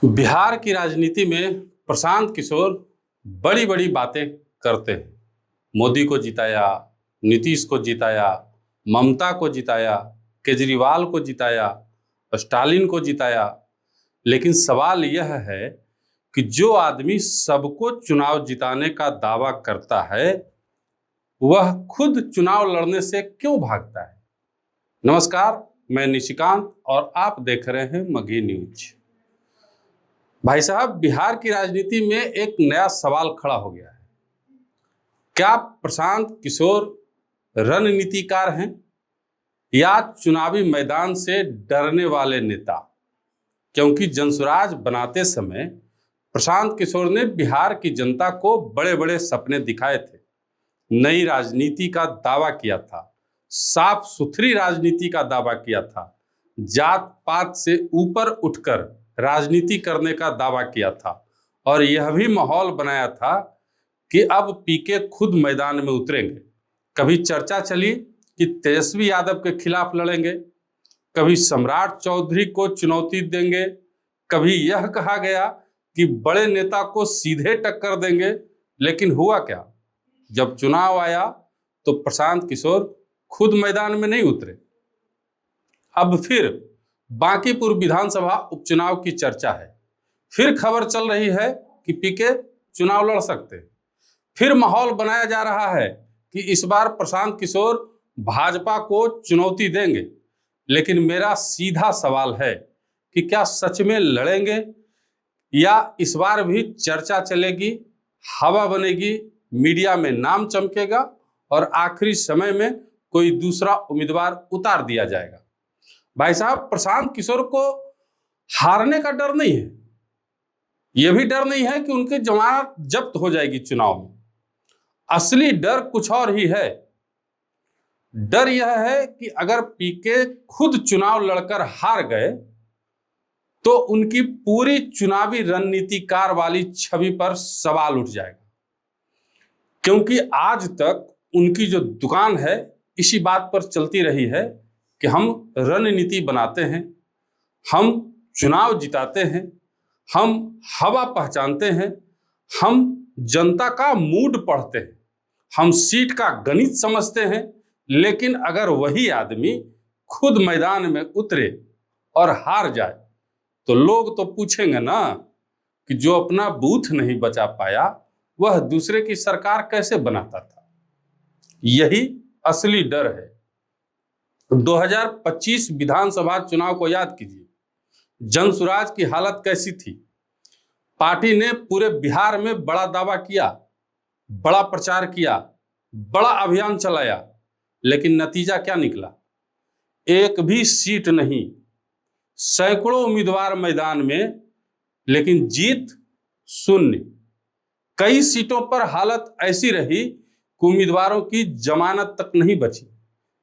बिहार की राजनीति में प्रशांत किशोर बड़ी बड़ी बातें करते हैं। मोदी को जिताया, नीतीश को जिताया, ममता को जिताया, केजरीवाल को जिताया, स्टालिन को जिताया। लेकिन सवाल यह है कि जो आदमी सबको चुनाव जिताने का दावा करता है वह खुद चुनाव लड़ने से क्यों भागता है। नमस्कार, मैं निशिकांत और आप देख रहे हैं मघी न्यूज। भाई साहब, बिहार की राजनीति में एक नया सवाल खड़ा हो गया है। क्या प्रशांत किशोर रणनीतिकार हैं या चुनावी मैदान से डरने वाले नेता? क्योंकि जनसुराज बनाते समय प्रशांत किशोर ने बिहार की जनता को बड़े बड़े सपने दिखाए थे, नई राजनीति का दावा किया था, साफ सुथरी राजनीति का दावा किया था, जात पात से ऊपर उठकर राजनीति करने का दावा किया था और यह भी माहौल बनाया था कि अब पीके खुद मैदान में उतरेंगे। कभी चर्चा चली कि तेजस्वी यादव के खिलाफ लड़ेंगे, कभी सम्राट चौधरी को चुनौती देंगे, कभी यह कहा गया कि बड़े नेता को सीधे टक्कर देंगे। लेकिन हुआ क्या? जब चुनाव आया तो प्रशांत किशोर खुद मैदान में नहीं उतरे। अब फिर बांकीपुर विधानसभा उपचुनाव की चर्चा है। फिर खबर चल रही है कि पीके चुनाव लड़ सकते हैं। फिर माहौल बनाया जा रहा है कि इस बार प्रशांत किशोर भाजपा को चुनौती देंगे। लेकिन मेरा सीधा सवाल है कि क्या सच में लड़ेंगे या इस बार भी चर्चा चलेगी, हवा बनेगी, मीडिया में नाम चमकेगा और आखिरी समय में कोई दूसरा उम्मीदवार उतार दिया जाएगा। भाई साहब, प्रशांत किशोर को हारने का डर नहीं है। यह भी डर नहीं है कि उनकी जमानत जब्त हो जाएगी चुनाव में। असली डर कुछ और ही है। डर यह है कि अगर पीके खुद चुनाव लड़कर हार गए तो उनकी पूरी चुनावी रणनीतिकार वाली छवि पर सवाल उठ जाएगा। क्योंकि आज तक उनकी जो दुकान है इसी बात पर चलती रही है कि हम रणनीति बनाते हैं, हम चुनाव जिताते हैं, हम हवा पहचानते हैं, हम जनता का मूड पढ़ते हैं, हम सीट का गणित समझते हैं। लेकिन अगर वही आदमी खुद मैदान में उतरे और हार जाए तो लोग तो पूछेंगे ना कि जो अपना बूथ नहीं बचा पाया वह दूसरे की सरकार कैसे बनाता था। यही असली डर है। 2025 विधानसभा चुनाव को याद कीजिए, जनसुराज की हालत कैसी थी। पार्टी ने पूरे बिहार में बड़ा दावा किया, बड़ा प्रचार किया, बड़ा अभियान चलाया, लेकिन नतीजा क्या निकला? एक भी सीट नहीं, सैकड़ों उम्मीदवार मैदान में, लेकिन जीत शून्य। कई सीटों पर हालत ऐसी रही कि उम्मीदवारों की जमानत तक नहीं बची।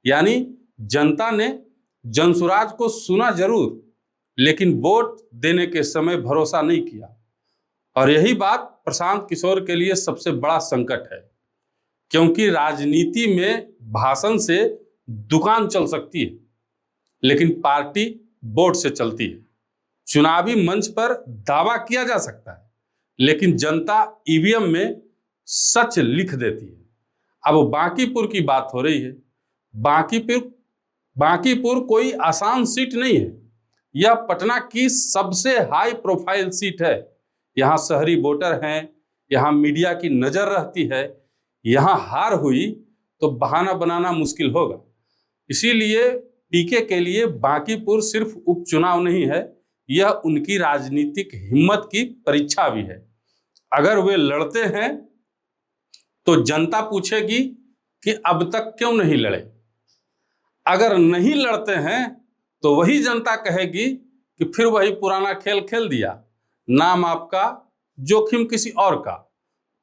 यानी जनता ने जनसुराज को सुना जरूर, लेकिन वोट देने के समय भरोसा नहीं किया। और यही बात प्रशांत किशोर के लिए सबसे बड़ा संकट है। क्योंकि राजनीति में भाषण से दुकान चल सकती है, लेकिन पार्टी वोट से चलती है। चुनावी मंच पर दावा किया जा सकता है, लेकिन जनता ईवीएम में सच लिख देती है। अब बांकीपुर की बात हो रही है। बांकीपुर कोई आसान सीट नहीं है। यह पटना की सबसे हाई प्रोफाइल सीट है। यहाँ शहरी वोटर हैं, यहाँ मीडिया की नजर रहती है। यहाँ हार हुई तो बहाना बनाना मुश्किल होगा। इसीलिए पीके के लिए बांकीपुर सिर्फ उपचुनाव नहीं है, यह उनकी राजनीतिक हिम्मत की परीक्षा भी है। अगर वे लड़ते हैं तो जनता पूछेगी कि अब तक क्यों नहीं लड़े। अगर नहीं लड़ते हैं तो वही जनता कहेगी कि फिर वही पुराना खेल खेल दिया, नाम आपका, जोखिम किसी और का।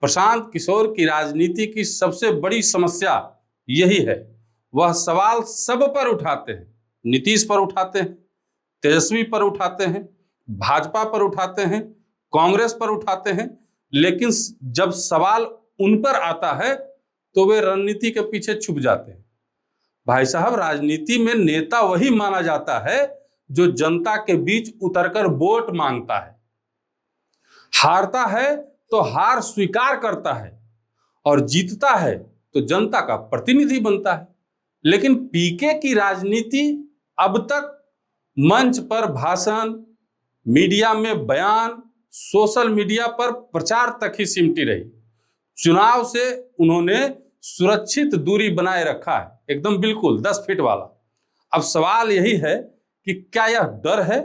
प्रशांत किशोर की राजनीति की सबसे बड़ी समस्या यही है। वह सवाल सब पर उठाते हैं। नीतीश पर उठाते हैं, तेजस्वी पर उठाते हैं, भाजपा पर उठाते हैं, कांग्रेस पर उठाते हैं, लेकिन जब सवाल उन पर आता है तो वे रणनीति के पीछे छुप जाते हैं। भाई साहब, राजनीति में नेता वही माना जाता है जो जनता के बीच उतरकर वोट मांगता है। हारता है तो हार स्वीकार करता है और जीतता है तो जनता का प्रतिनिधि बनता है। लेकिन पीके की राजनीति अब तक मंच पर भाषण, मीडिया में बयान, सोशल मीडिया पर प्रचार तक ही सिमटी रही। चुनाव से उन्होंने सुरक्षित दूरी बनाए रखा है, एकदम बिल्कुल 10 फीट वाला। अब सवाल यही है कि क्या यह डर है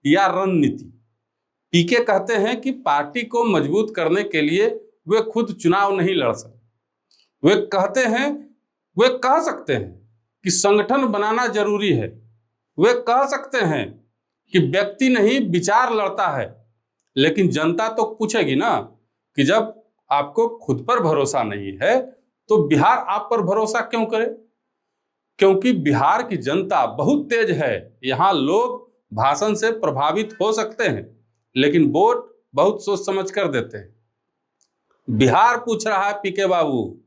या रणनीति? पीके कहते हैं कि पार्टी को मजबूत करने के लिए वे खुद चुनाव नहीं लड़ सकते। वे कह सकते हैं कि संगठन बनाना जरूरी है। वे कह सकते हैं कि व्यक्ति नहीं विचार लड़ता है। लेकिन जनता तो पूछेगी ना कि जब आपको खुद पर भरोसा नहीं है तो बिहार आप पर भरोसा क्यों करे? क्योंकि बिहार की जनता बहुत तेज है। यहाँ लोग भाषण से प्रभावित हो सकते हैं लेकिन वोट बहुत सोच समझ कर देते हैं। बिहार पूछ रहा है पीके बाबू,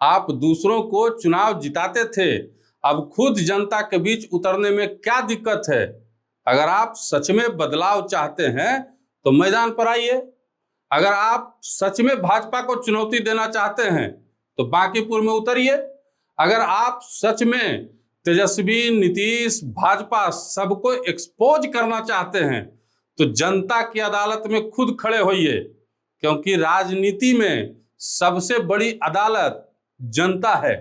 आप दूसरों को चुनाव जिताते थे, अब खुद जनता के बीच उतरने में क्या दिक्कत है? अगर आप सच में बदलाव चाहते हैं तो मैदान पर आइए। अगर आप सच में भाजपा को चुनौती देना चाहते हैं तो बांकीपुर में उतरिए। अगर आप सच में तेजस्वी, नीतीश, भाजपा सबको एक्सपोज करना चाहते हैं तो जनता की अदालत में खुद खड़े होइए, क्योंकि राजनीति में सबसे बड़ी अदालत जनता है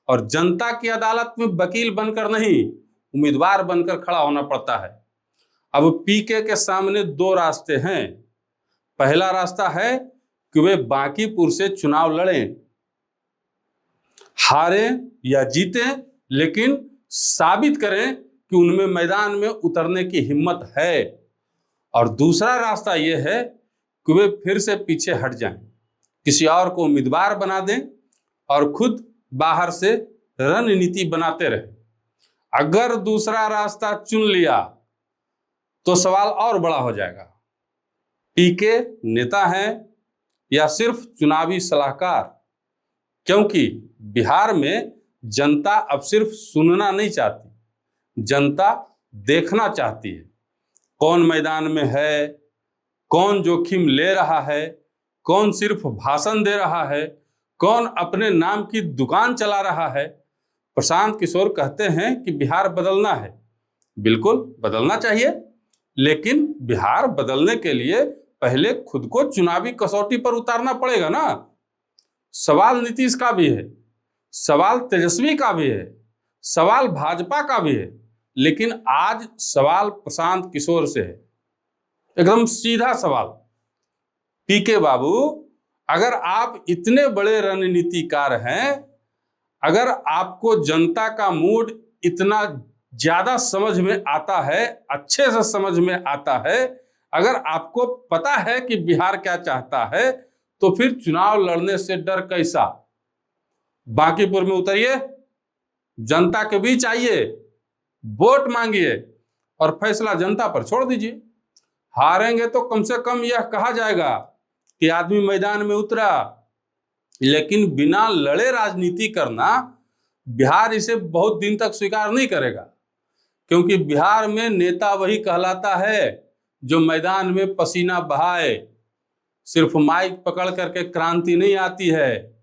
और जनता की अदालत में वकील बनकर नहीं, उम्मीदवार बनकर खड़ा होना पड़ता है। अब पीके के सामने 2 रास्ते हैं। पहला रास्ता है कि वे बांकीपुर से चुनाव लड़ें, हारें या जीतें, लेकिन साबित करें कि उनमें मैदान में उतरने की हिम्मत है। और दूसरा रास्ता यह है कि वे फिर से पीछे हट जाएं, किसी और को उम्मीदवार बना दें और खुद बाहर से रणनीति बनाते रहे। अगर दूसरा रास्ता चुन लिया तो सवाल और बड़ा हो जाएगा। पीके नेता हैं या सिर्फ चुनावी सलाहकार? क्योंकि बिहार में जनता अब सिर्फ सुनना नहीं चाहती, जनता देखना चाहती है। कौन मैदान में है, कौन जोखिम ले रहा है, कौन सिर्फ भाषण दे रहा है, कौन अपने नाम की दुकान चला रहा है। प्रशांत किशोर कहते हैं कि बिहार बदलना है। बिल्कुल बदलना चाहिए, लेकिन बिहार बदलने के लिए पहले खुद को चुनावी कसौटी पर उतारना पड़ेगा ना। सवाल नीतीश का भी है, सवाल तेजस्वी का भी है, सवाल भाजपा का भी है, लेकिन आज सवाल प्रशांत किशोर से है। एकदम सीधा सवाल, पीके बाबू, अगर आप इतने बड़े रणनीतिकार हैं, अगर आपको जनता का मूड इतना ज्यादा समझ में आता है, अच्छे से समझ में आता है, अगर आपको पता है कि बिहार क्या चाहता है, तो फिर चुनाव लड़ने से डर कैसा? बांकीपुर में उतरिए, जनता के बीच आइए, वोट मांगिए और फैसला जनता पर छोड़ दीजिए। हारेंगे तो कम से कम यह कहा जाएगा कि आदमी मैदान में उतरा। लेकिन बिना लड़े राजनीति करना बिहार इसे बहुत दिन तक स्वीकार नहीं करेगा, क्योंकि बिहार में नेता वही कहलाता है जो मैदान में पसीना बहाए। सिर्फ माइक पकड़ करके क्रांति नहीं आती है,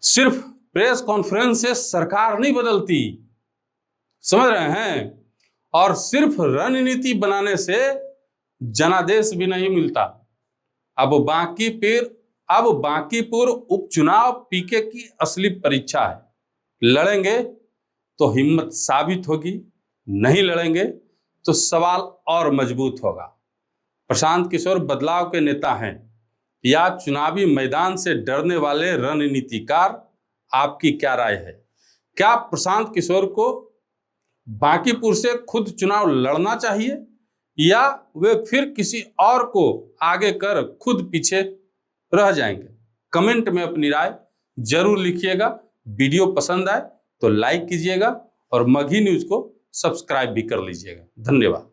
सिर्फ प्रेस कॉन्फ्रेंस से सरकार नहीं बदलती, समझ रहे हैं? और सिर्फ रणनीति बनाने से जनादेश भी नहीं मिलता। अब बांकीपुर उपचुनाव पीके की असली परीक्षा है। लड़ेंगे तो हिम्मत साबित होगी, नहीं लड़ेंगे तो सवाल और मजबूत होगा। प्रशांत किशोर बदलाव के नेता हैं या चुनावी मैदान से डरने वाले रणनीतिकार? आपकी क्या राय है? क्या प्रशांत किशोर को बांकीपुर से खुद चुनाव लड़ना चाहिए या वे फिर किसी और को आगे कर खुद पीछे रह जाएंगे? कमेंट में अपनी राय जरूर लिखिएगा। वीडियो पसंद आए तो लाइक कीजिएगा और मगही न्यूज़ को सब्सक्राइब भी कर लीजिएगा। धन्यवाद।